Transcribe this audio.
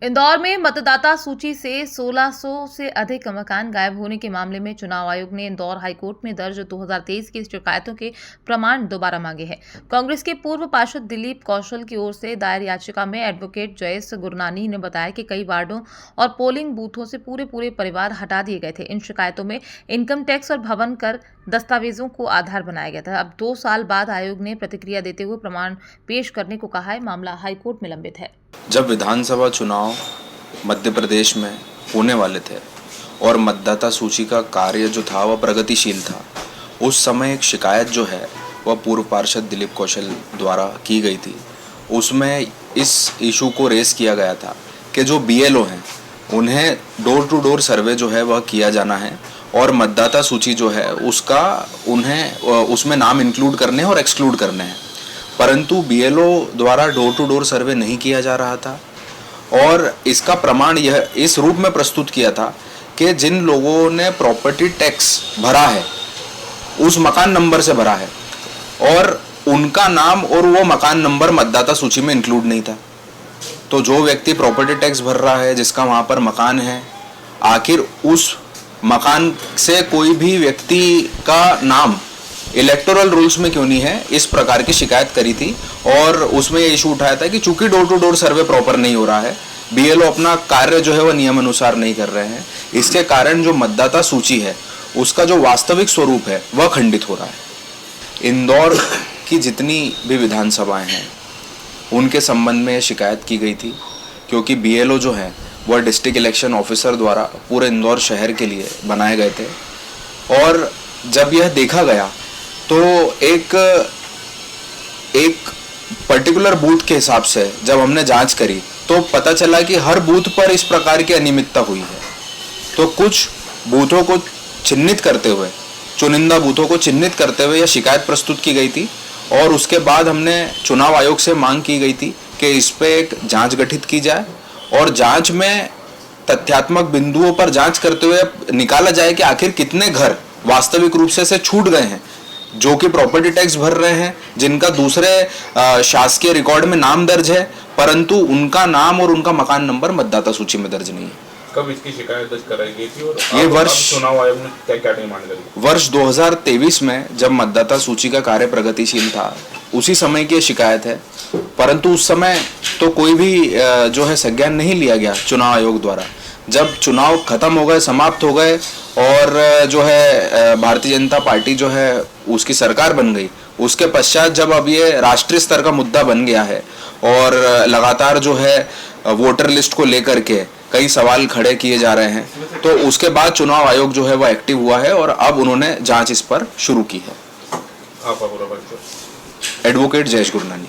इंदौर में मतदाता सूची से 1600 से अधिक मकान गायब होने के मामले में चुनाव आयोग ने इंदौर हाईकोर्ट में दर्ज 2023 की शिकायतों के प्रमाण दोबारा मांगे हैं। कांग्रेस के पूर्व पार्षद दिलीप कौशल की ओर से दायर याचिका में एडवोकेट जयेश गुरनानी ने बताया कि कई वार्डों और पोलिंग बूथों से पूरे परिवार हटा दिए गए थे। इन शिकायतों में इनकम टैक्स और भवन कर दस्तावेजों को आधार बनाया गया था। अब 2 साल बाद आयोग ने प्रतिक्रिया देते हुए प्रमाण पेश करने को कहा है। मामला हाईकोर्ट में लंबित है। जब विधानसभा चुनाव मध्य प्रदेश में होने वाले थे और मतदाता सूची का कार्य जो था वह प्रगतिशील था, उस समय एक शिकायत जो है वह पूर्व पार्षद दिलीप कौशल द्वारा की गई थी। उसमें इस इशू को रेस किया गया था कि जो BLO हैं उन्हें डोर टू डोर सर्वे जो है वह किया जाना है और मतदाता सूची जो है उसका उन्हें उसमें नाम इंक्लूड करने और एक्सक्लूड करने हैं। परंतु BLO द्वारा डोर टू डोर सर्वे नहीं किया जा रहा था और इसका प्रमाण यह इस रूप में प्रस्तुत किया था कि जिन लोगों ने प्रॉपर्टी टैक्स भरा है उस मकान नंबर से भरा है और उनका नाम और वो मकान नंबर मतदाता सूची में इंक्लूड नहीं था। तो जो व्यक्ति प्रॉपर्टी टैक्स भर रहा है, जिसका वहाँ पर मकान है, आखिर उस मकान से कोई भी व्यक्ति का नाम इलेक्टोरल रूल्स में क्यों नहीं है, इस प्रकार की शिकायत करी थी। और उसमें ये इशू उठाया था कि चूंकि door to door survey proper नहीं हो रहा है, BLO अपना कार्य जो है वह नियम अनुसार नहीं कर रहे हैं, इसके कारण जो मतदाता सूची है उसका जो वास्तविक स्वरूप है वह खंडित हो रहा है। इंदौर की जितनी भी विधानसभाएं हैं उनके संबंध में शिकायत की गई थी, क्योंकि BLO जो है वह डिस्ट्रिक्ट इलेक्शन ऑफिसर द्वारा पूरे इंदौर शहर के लिए बनाए गए थे। और जब यह देखा गया तो एक पर्टिकुलर बूथ के हिसाब से जब हमने जांच करी तो पता चला कि हर बूथ पर इस प्रकार की अनियमितता हुई है। तो कुछ बूथों को चिन्हित करते हुए, चुनिंदा बूथों को चिन्हित करते हुए यह शिकायत प्रस्तुत की गई थी और उसके बाद हमने चुनाव आयोग से मांग की गई थी कि इस पे एक जांच गठित की जाए और जांच में तथ्यात्मक बिंदुओं पर जांच करते हुए निकाला जाए कि आखिर कितने घर वास्तविक रूप से छूट गए हैं, जो कि प्रॉपर्टी टैक्स भर रहे हैं, जिनका दूसरे शासकीय रिकॉर्ड में नाम दर्ज है, परंतु उनका नाम और उनका मकान नंबर मतदाता सूची में दर्ज नहीं है। कब इसकी शिकायत दर्ज कराई गई थी और ये वर्ष चुनाव आयोग ने क्या डिमांड करी? वर्ष 2023 में जब मतदाता सूची का कार्य प्रगतिशील था उसी समय की शिकायत है। परंतु उस समय तो कोई भी जो है संज्ञान नहीं लिया गया चुनाव आयोग द्वारा। जब चुनाव खत्म हो गए, समाप्त हो गए और जो है भारतीय जनता पार्टी जो है उसकी सरकार बन गई, उसके पश्चात जब अब ये राष्ट्रीय स्तर का मुद्दा बन गया है और लगातार जो है वोटर लिस्ट को लेकर के कई सवाल खड़े किए जा रहे हैं, तो उसके बाद चुनाव आयोग जो है वह एक्टिव हुआ है और अब उन्होंने जांच इस पर शुरू की है। आपका पूरा परिचय? एडवोकेट जयेश गुरनानी।